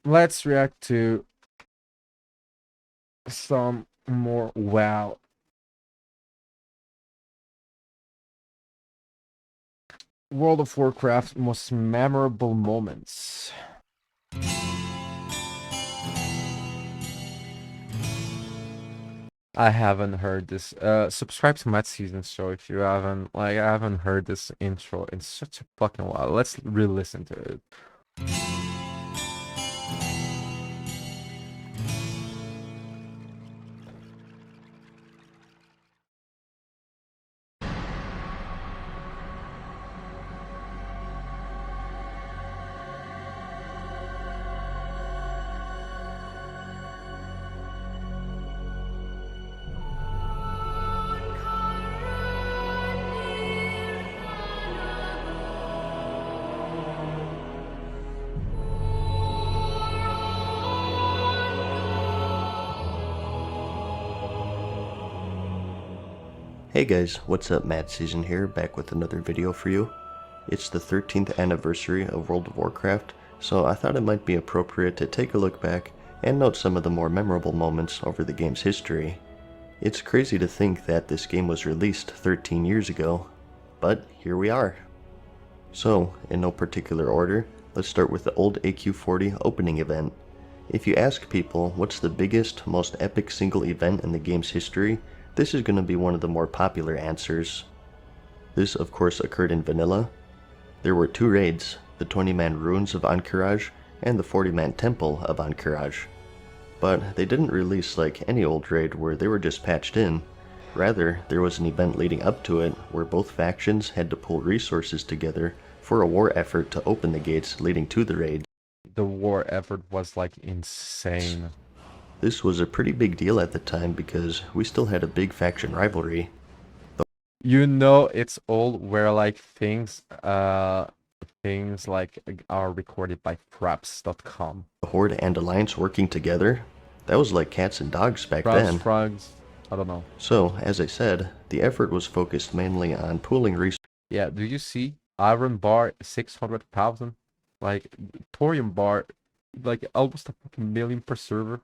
let's react to some more WoW. World of Warcraft most memorable moments. I haven't heard this. Subscribe to Matt Season's show if you haven't. Like, I haven't heard this intro in such a fucking while. Let's re-listen to it. Hey guys, what's up? Mad Season here, back with another video for you. It's the 13th anniversary of World of Warcraft, so I thought it might be appropriate to take a look back and note some of the more memorable moments over the game's history. It's crazy to think that this game was released 13 years ago, but here we are. So, in no particular order, let's start with the old AQ40 opening event. If you ask people what's the biggest, most epic single event in the game's history, this is going to be one of the more popular answers. This of course occurred in vanilla. There were two raids, the 20-man Ruins of Ahn'Qiraj and the 40-man Temple of Ahn'Qiraj. But they didn't release like any old raid where they were just patched in. Rather, there was an event leading up to it where both factions had to pull resources together for a war effort to open the gates leading to the raids. The war effort was like insane. This was a pretty big deal at the time because we still had a big faction rivalry. You know, it's old where like things like are recorded by fraps.com. The Horde and Alliance working together, that was like cats and dogs back then. Frogs, I don't know. So, as I said, the effort was focused mainly on pooling resources. Yeah, do you see? Iron bar 600,000, like thorium bar, like almost a fucking million per server.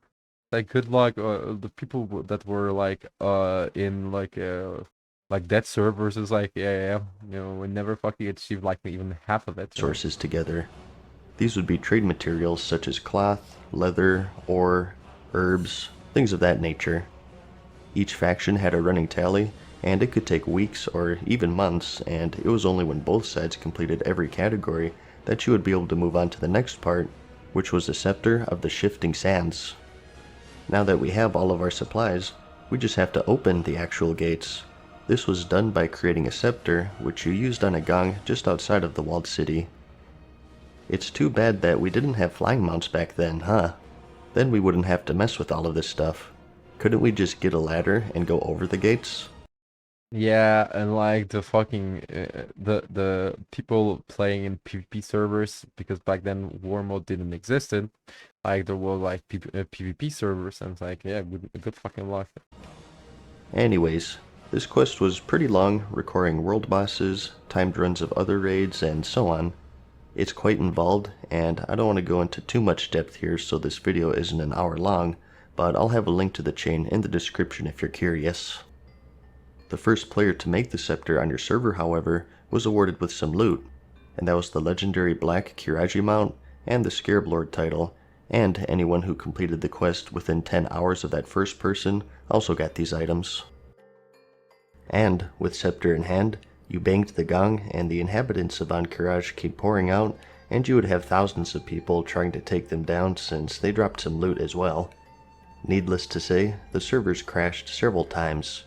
Like good luck, the people that were in like dead servers is like yeah, you know, we never fucking achieved like even half of it. Sources together. These would be trade materials such as cloth, leather, ore, herbs, things of that nature. Each faction had a running tally, and it could take weeks or even months, and it was only when both sides completed every category that you would be able to move on to the next part, which was the Scepter of the Shifting Sands. Now that we have all of our supplies, we just have to open the actual gates. This was done by creating a scepter, which you used on a gong just outside of the walled city. It's too bad that we didn't have flying mounts back then, huh? Then we wouldn't have to mess with all of this stuff. Couldn't we just get a ladder and go over the gates? Yeah, and like the fucking the people playing in PvP servers, because back then war mode didn't exist. Like there were like PvP servers, and it's like yeah, good fucking luck. Anyways, this quest was pretty long, requiring world bosses, timed runs of other raids, and so on. It's quite involved, and I don't want to go into too much depth here so this video isn't an hour long, but I'll have a link to the chain in the description if you're curious. The first player to make the scepter on your server, however, was awarded with some loot, and that was the legendary Black Kiraji mount and the Scarab Lord title, and anyone who completed the quest within 10 hours of that first person also got these items. And, with scepter in hand, you banged the gong and the inhabitants of Ahn'Qiraj came pouring out, and you would have thousands of people trying to take them down since they dropped some loot as well. Needless to say, the servers crashed several times.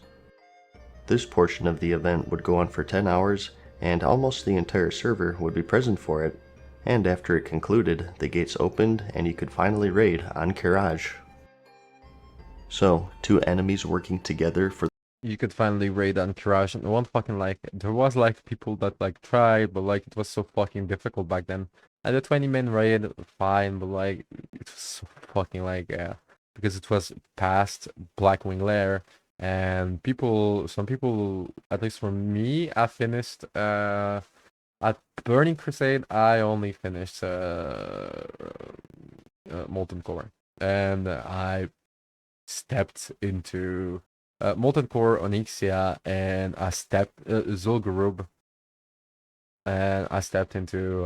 This portion of the event would go on for 10 hours, and almost the entire server would be present for it, and after it concluded, the gates opened and you could finally raid Ahn'Qiraj. So, two enemies working together for You could finally raid Ahn'Qiraj, and one fucking like there was like people that like tried, but like it was so fucking difficult back then. And the 20-man raid, fine, but like it was so fucking like because it was past Blackwing Lair, and some people, at least for me, I finished at Burning Crusade. I only finished Molten Core, and I stepped into Molten Core, Onyxia, and I stepped Zul'Gurub, and I stepped into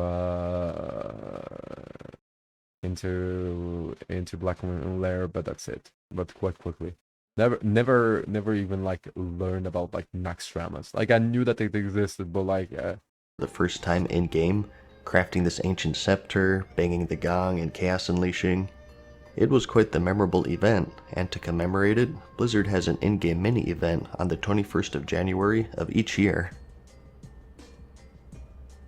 Black Moon Lair, but that's it. But quite quickly. Never even like learned about like Naxxramas. Like I knew that it existed, but like The first time in game, crafting this ancient scepter, banging the gong, and chaos unleashing. It was quite the memorable event, and to commemorate it, Blizzard has an in-game mini-event on the 21st of January of each year.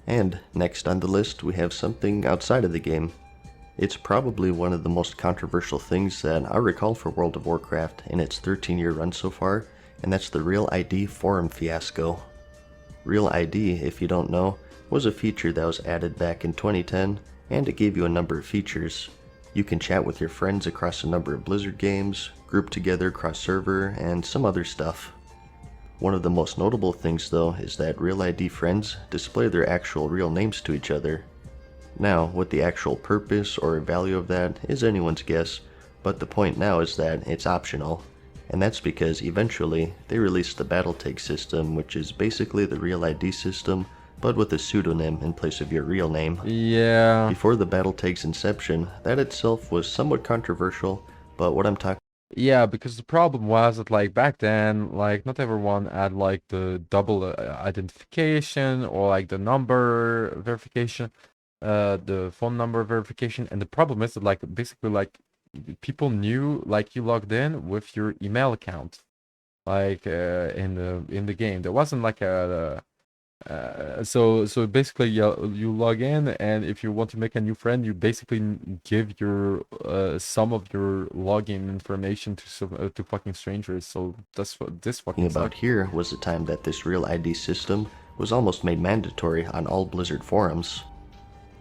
And next on the list, we have something outside of the game. It's probably one of the most controversial things that I recall for World of Warcraft in its 13-year run so far, and that's the Real ID forum fiasco. Real ID, if you don't know, was a feature that was added back in 2010, and it gave you a number of features. You can chat with your friends across a number of Blizzard games, group together cross-server, and some other stuff. One of the most notable things though is that Real ID friends display their actual real names to each other. Now, what the actual purpose or value of that is anyone's guess, but the point now is that it's optional. And that's because eventually they released the Battletech system, which is basically the Real ID system, but with a pseudonym in place of your real name. yeah. Before the Battletech's inception, that itself was somewhat controversial, but what I'm talking Yeah, because the problem was that like back then, like not everyone had like the double identification or like the number verification, the phone number verification, and the problem is that like basically like people knew like you logged in with your email account, like in the game. There wasn't like so basically you log in, and if you want to make a new friend, you basically give your some of your login information to fucking strangers. So that's what this fucking about sucks. here was the time that this Real ID system was almost made mandatory on all Blizzard forums.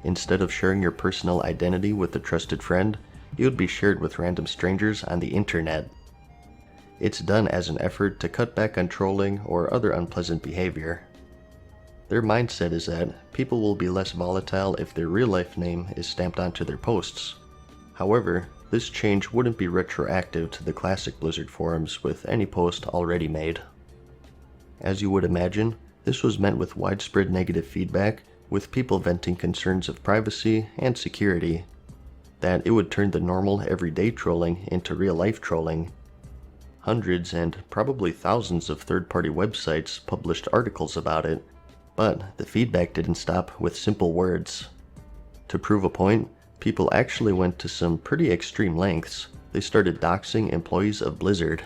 Instead of sharing your personal identity with a trusted friend, it would be shared with random strangers on the internet. It's done as an effort to cut back on trolling or other unpleasant behavior. Their mindset is that people will be less volatile if their real-life name is stamped onto their posts. However, this change wouldn't be retroactive to the classic Blizzard forums with any post already made. As you would imagine, this was met with widespread negative feedback, with people venting concerns of privacy and security, that it would turn the normal everyday trolling into real-life trolling. Hundreds and probably thousands of third-party websites published articles about it, but the feedback didn't stop with simple words. To prove a point, people actually went to some pretty extreme lengths. They started doxing employees of Blizzard.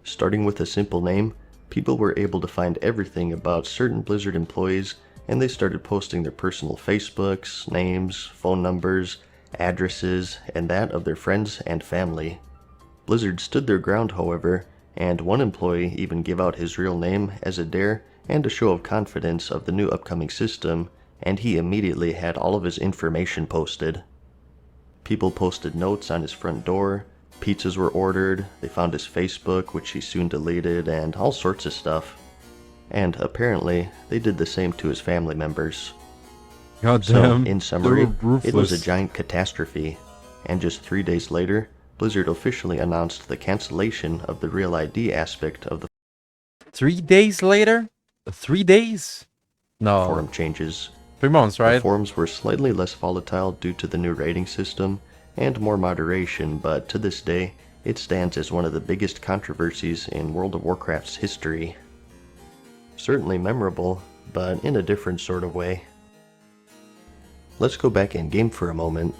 Starting with a simple name, people were able to find everything about certain Blizzard employees, and they started posting their personal Facebooks, names, phone numbers, addresses, and that of their friends and family. Blizzard stood their ground, however, and one employee even gave out his real name as a dare and a show of confidence of the new upcoming system, and he immediately had all of his information posted. People posted notes on his front door, pizzas were ordered, they found his Facebook, which he soon deleted, and all sorts of stuff. And apparently, they did the same to his family members. God So, damn, in summary, they're ruthless. it was a giant catastrophe, and just 3 days later, Blizzard officially announced the cancellation of the Real ID aspect of the 3 days later? 3 days? No, forum changes. 3 months, The right? forums were slightly less volatile due to the new rating system and more moderation, but to this day, it stands as one of the biggest controversies in World of Warcraft's history. Certainly memorable, but in a different sort of way. Let's go back in game for a moment.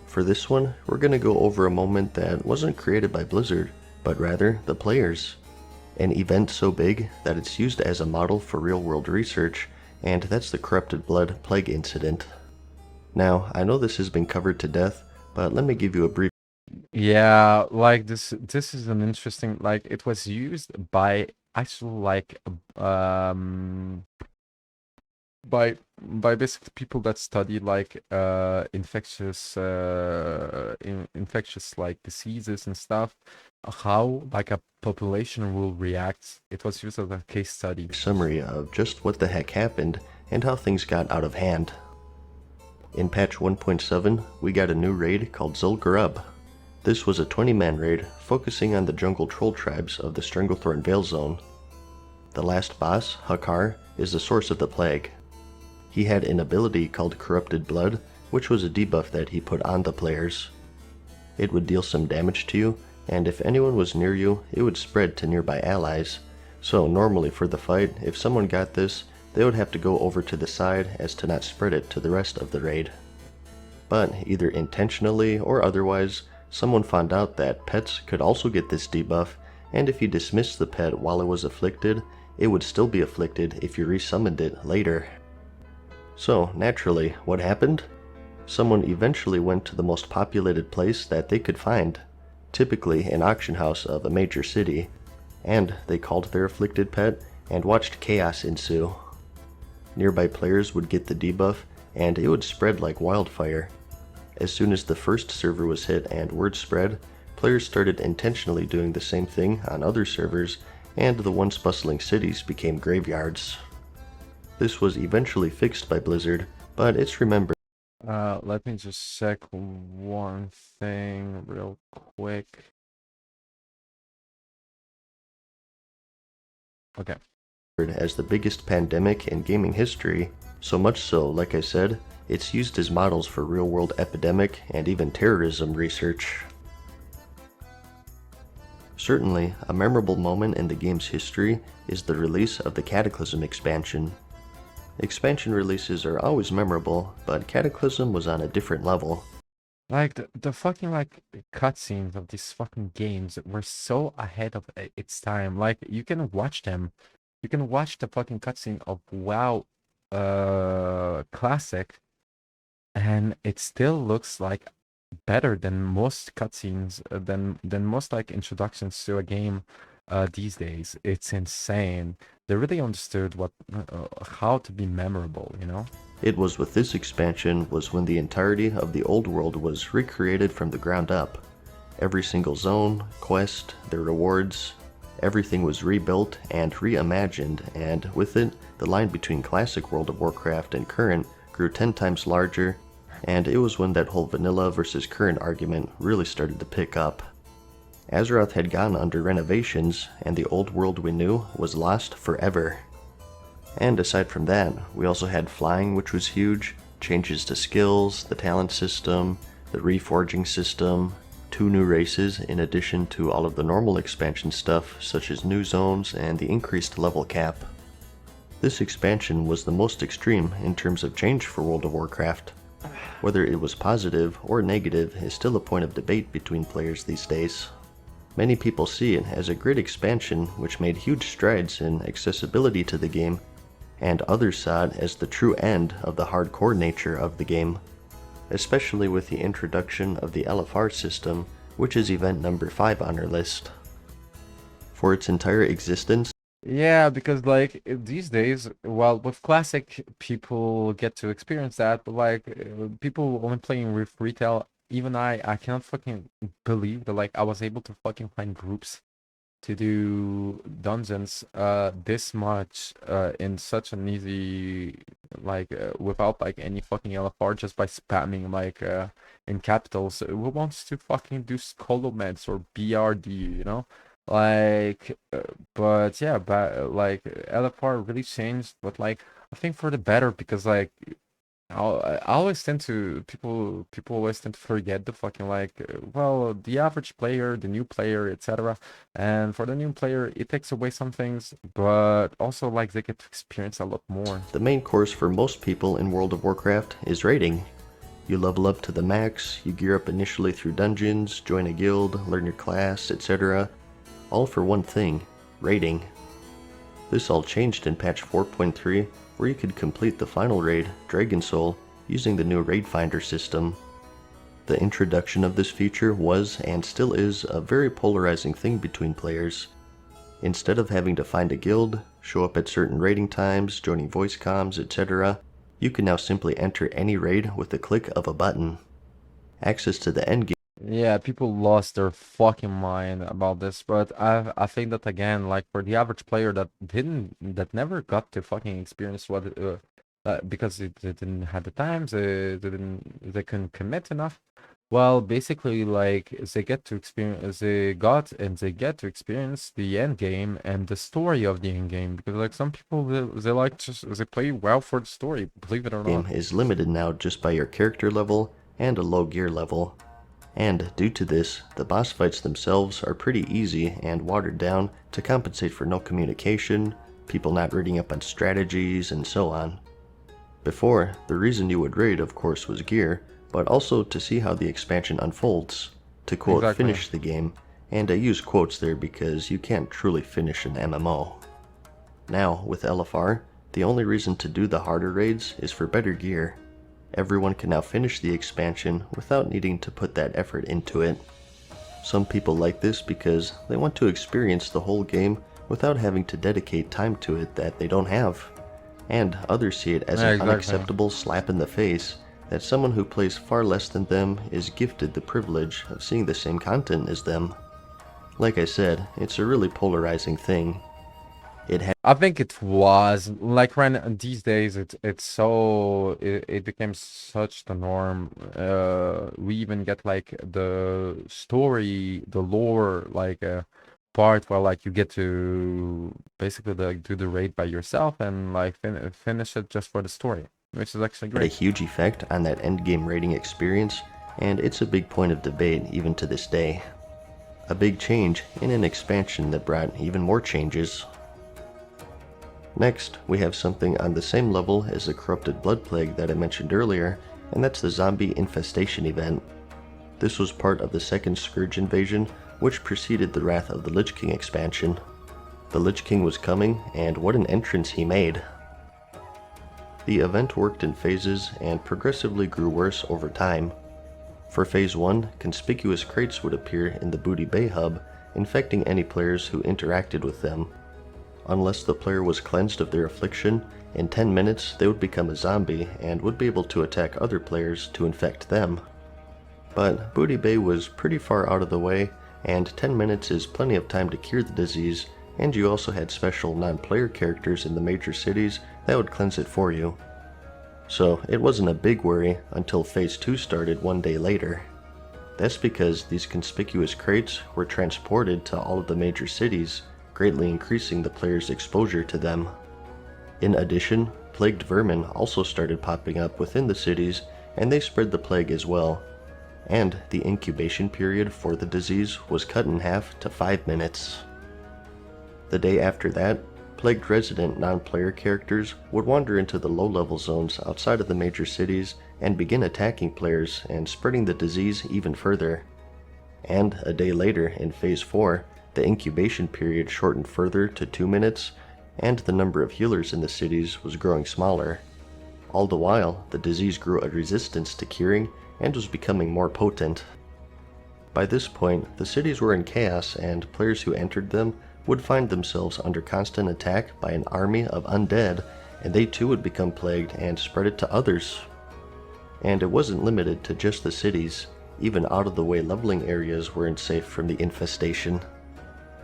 For this one, we're going to go over a moment that wasn't created by Blizzard, but rather the players. An event so big that it's used as a model for real-world research, and that's the Corrupted Blood Plague incident. Now, I know this has been covered to death, but let me give you a brief Yeah, like this is an interesting, like it was used by actual like by basically people that study like infectious like diseases and stuff, how like a population will react. It was used as a case study. summary of just what the heck happened and how things got out of hand. In patch 1.7, we got a new raid called Zul'Gurub. This was a 20-man raid focusing on the jungle troll tribes of the Stranglethorn Vale Zone. The last boss, Hakar, is the source of the plague. He had an ability called Corrupted Blood, which was a debuff that he put on the players. It would deal some damage to you, and if anyone was near you, it would spread to nearby allies. So normally for the fight, if someone got this, they would have to go over to the side as to not spread it to the rest of the raid. But either intentionally or otherwise, someone found out that pets could also get this debuff, and if you dismissed the pet while it was afflicted, it would still be afflicted if you resummoned it later. So naturally, what happened? Someone eventually went to the most populated place that they could find, typically an auction house of a major city, and they called their afflicted pet and watched chaos ensue. Nearby players would get the debuff, and it would spread like wildfire. As soon as the first server was hit and word spread, players started intentionally doing the same thing on other servers, and the once bustling cities became graveyards. This was eventually fixed by Blizzard, but it's remembered. Let me just check one thing real quick. Okay. As the biggest pandemic in gaming history, so much so, like I said, it's used as models for real-world epidemic and even terrorism research. Certainly, a memorable moment in the game's history is the release of the Cataclysm expansion. Expansion releases are always memorable, but Cataclysm was on a different level. Like the fucking like cutscenes of these fucking games were so ahead of its time. Like you can watch them. You can watch the fucking cutscene of WoW Classic, and it still looks like better than most cutscenes, than most like introductions to a game these days. It's insane. They really understood what how to be memorable, you know? It was with this expansion was when the entirety of the old world was recreated from the ground up. Every single zone, quest, their rewards, everything was rebuilt and reimagined, and with it, the line between classic World of Warcraft and current grew 10 times larger, and it was when that whole vanilla versus current argument really started to pick up. Azeroth had gone under renovations, and the old world we knew was lost forever. And aside from that, we also had flying, which was huge, changes to skills, the talent system, the reforging system, 2 new races in addition to all of the normal expansion stuff such as new zones and the increased level cap. This expansion was the most extreme in terms of change for World of Warcraft. Whether it was positive or negative is still a point of debate between players these days. Many people see it as a great expansion which made huge strides in accessibility to the game, and others saw it as the true end of the hardcore nature of the game, especially with the introduction of the LFR system, which is event number 5 on our list. For its entire existence, Yeah, because like these days, well, with classic, people get to experience that, but like people only playing with retail, even I cannot fucking believe that like I was able to fucking find groups to do dungeons this much in such an easy like without like any fucking LFR, just by spamming like in capitals. Who wants to fucking do Colomeds or BRD, you know? Like but yeah, but like LFR really changed, but like I think for the better, because like I always tend to people always tend to forget the fucking like well, the average player, the new player, etc. And for the new player, it takes away some things, but also like they get to experience a lot more. the main course for most people in World of Warcraft is raiding. You level up to the max, you gear up initially through dungeons, join a guild, learn your class, etc. All for one thing, raiding. This all changed in patch 4.3, where you could complete the final raid, Dragon Soul, using the new Raid Finder system. The introduction of this feature was, and still is, a very polarizing thing between players. Instead of having to find a guild, show up at certain raiding times, joining voice comms, etc., you can now simply enter any raid with the click of a button. Access to the endgame. Yeah, people lost their fucking mind about this, but I think that again, like for the average player that never got to fucking experience because they didn't have the time, they couldn't commit enough. Well, basically, like they get to experience the end game and the story of the end game, because like some people they like they play WoW for the story, believe it or not. Game is limited now just by your character level and a low gear level. And due to this, the boss fights themselves are pretty easy and watered down to compensate for no communication, people not reading up on strategies, and so on. Before, the reason you would raid, of course, was gear, but also to see how the expansion unfolds, to quote, Exactly. finish the game, and I use quotes there because you can't truly finish an MMO. Now, with LFR, the only reason to do the harder raids is for better gear. Everyone can now finish the expansion without needing to put that effort into it. Some people like this because they want to experience the whole game without having to dedicate time to it that they don't have. And others see it as Yeah, an exactly. unacceptable slap in the face that someone who plays far less than them is gifted the privilege of seeing the same content as them. Like I said, it's a really polarizing thing. I think it was like when these days it became such the norm. We even get like the story, the lore, like part where like you get to basically like do the raid by yourself and like finish it just for the story, which is actually Had a great. huge effect on that endgame rating experience, and it's a big point of debate even to this day. A big change in an expansion that brought even more changes. Next, we have something on the same level as the corrupted blood plague that I mentioned earlier, and that's the zombie infestation event. This was part of the second Scourge invasion, which preceded the Wrath of the Lich King expansion. The Lich King was coming, and what an entrance he made. The event worked in phases and progressively grew worse over time. For Phase 1, conspicuous crates would appear in the Booty Bay hub, infecting any players who interacted with them. Unless the player was cleansed of their affliction, in 10 minutes they would become a zombie and would be able to attack other players to infect them. But Booty Bay was pretty far out of the way, and 10 minutes is plenty of time to cure the disease, and you also had special non-player characters in the major cities that would cleanse it for you. So it wasn't a big worry until Phase 2 started one day later. That's because these conspicuous crates were transported to all of the major cities, greatly increasing the player's exposure to them. In addition, plagued vermin also started popping up within the cities, and they spread the plague as well. And the incubation period for the disease was cut in half to 5 minutes. The day after that, plagued resident non-player characters would wander into the low-level zones outside of the major cities and begin attacking players and spreading the disease even further. And a day later, in Phase 4, the incubation period shortened further to 2 minutes, and the number of healers in the cities was growing smaller. All the while, the disease grew a resistance to curing and was becoming more potent. By this point, the cities were in chaos, and players who entered them would find themselves under constant attack by an army of undead, and they too would become plagued and spread it to others. And it wasn't limited to just the cities. Even out-of-the-way leveling areas weren't safe from the infestation.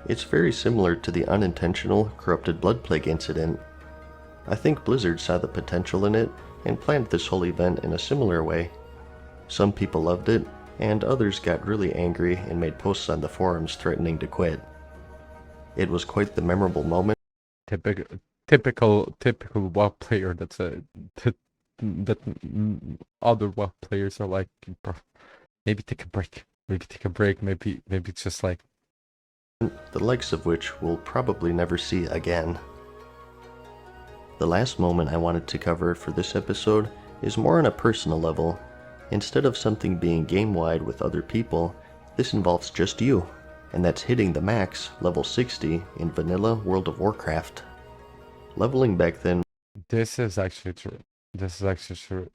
It's very similar to the unintentional corrupted blood plague incident. I think Blizzard saw the potential in it and planned this whole event in a similar way. Some people loved it, and others got really angry and made posts on the forums threatening to quit. It was quite the memorable moment. Typical WoW player that other WoW players are like, bro, maybe take a break. Maybe it's just like The likes of which we'll probably never see again. The last moment I wanted to cover for this episode is more on a personal level. Instead of something being game-wide with other people, this involves just you, and that's hitting the max, level 60, in vanilla World of Warcraft. Leveling back then this is actually true.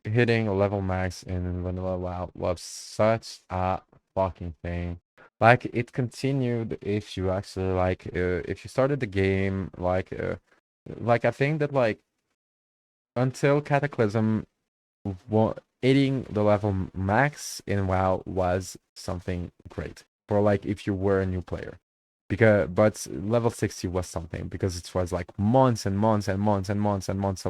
Hitting a level max in vanilla WoW was such a fucking thing. Like it continued if you actually like if you started the game like I think that like until Cataclysm, hitting the level max in WoW was something great for like if you were a new player. But level 60 was something because it was like months and months and months and months and months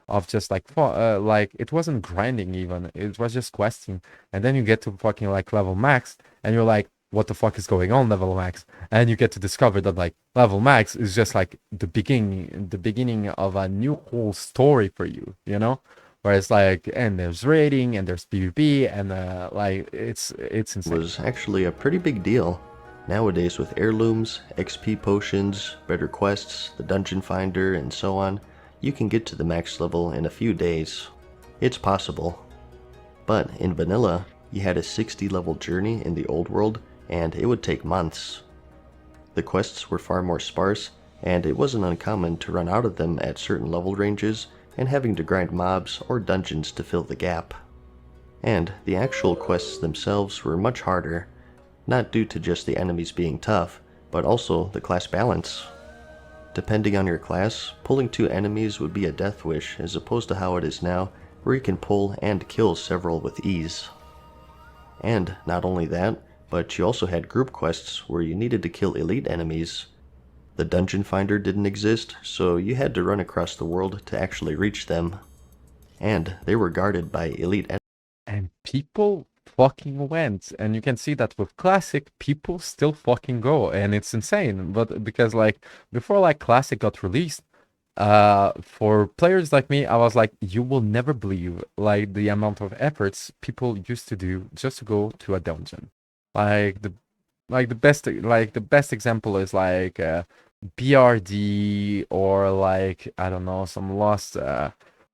of just like like it wasn't grinding even. It was just questing. And then you get to fucking like level max and you're like, what the fuck is going on level max? And you get to discover that like level max is just like the beginning of a new whole story for you, you know? Where it's like, and there's raiding and there's PvP and like it's insane. Was actually a pretty big deal. Nowadays, with heirlooms, XP potions, better quests, the dungeon finder, and so on, you can get to the max level in a few days. It's possible. But in vanilla, you had a 60 level journey in the old world, and it would take months. The quests were far more sparse, and it wasn't uncommon to run out of them at certain level ranges and having to grind mobs or dungeons to fill the gap. And the actual quests themselves were much harder, not due to just the enemies being tough, but also the class balance. Depending on your class, pulling 2 enemies would be a death wish as opposed to how it is now, where you can pull and kill several with ease. And not only that, but you also had group quests where you needed to kill elite enemies. The dungeon finder didn't exist, so you had to run across the world to actually reach them. And they were guarded by elite enemies. And people fucking went, and you can see that with classic people still fucking go, and it's insane. But because like before like classic got released, for players like me, I was like, you will never believe like the amount of efforts people used to do just to go to a dungeon. Like the best example is like BRD, or like I don't know, some lost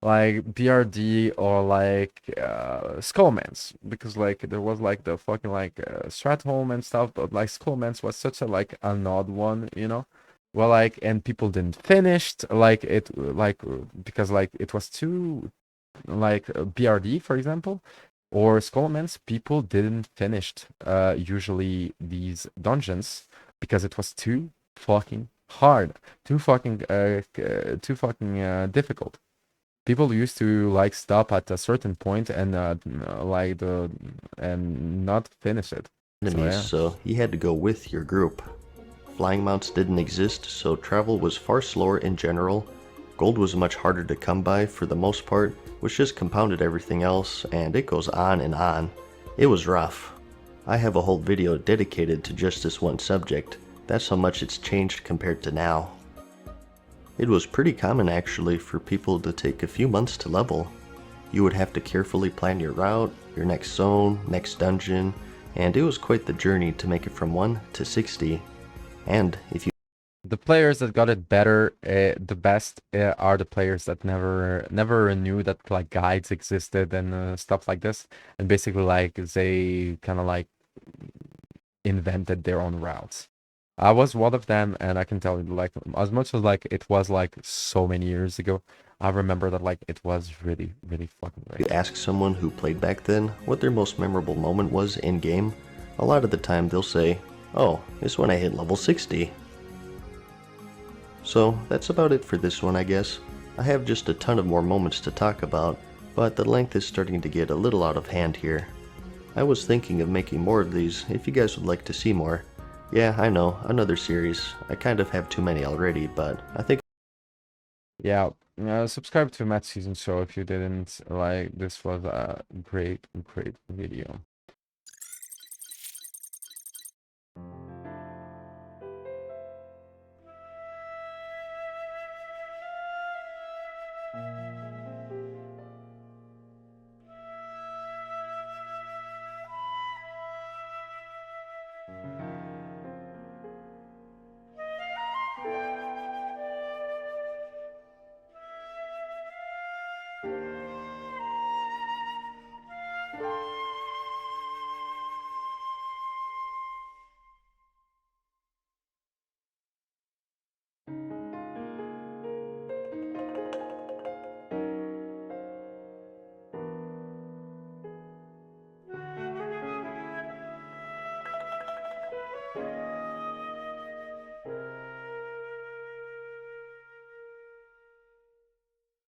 like BRD, or like Skullmans, because like there was like the fucking like Stratholme and stuff, but like Skullmans was such a like an odd one, you know. Well, like, and people didn't finish like it, like because like it was too like BRD, for example, or Skullmans, people didn't finish usually these dungeons because it was too fucking hard, too fucking difficult. People used to like stop at a certain point and like the and not finish it. So yeah. So you had to go with your group. Flying mounts didn't exist, so travel was far slower in general. Gold was much harder to come by for the most part, which just compounded everything else, and it goes on and on. It was rough. I have a whole video dedicated to just this one subject. That's how much it's changed compared to now. It was pretty common actually for people to take a few months to level. You would have to carefully plan your route, your next zone, next dungeon, and it was quite the journey to make it from 1 to 60. And if you The players that got it better, the best, are the players that never knew that like guides existed and stuff like this, and basically like they kind of like invented their own routes. I was one of them, and I can tell you, like, as much as like it was like so many years ago, I remember that like it was really, really fucking you great. ask someone who played back then what their most memorable moment was in game, a lot of the time they'll say, "Oh, it's when I hit level 60." So that's about it for this one, I guess. I have just a ton of more moments to talk about, but the length is starting to get a little out of hand here. I was thinking of making more of these if you guys would like to see more. Yeah, I know, another series. I kind of have too many already, but I think Yeah, subscribe to Matt's season show if you didn't. Like, this was a great, great video.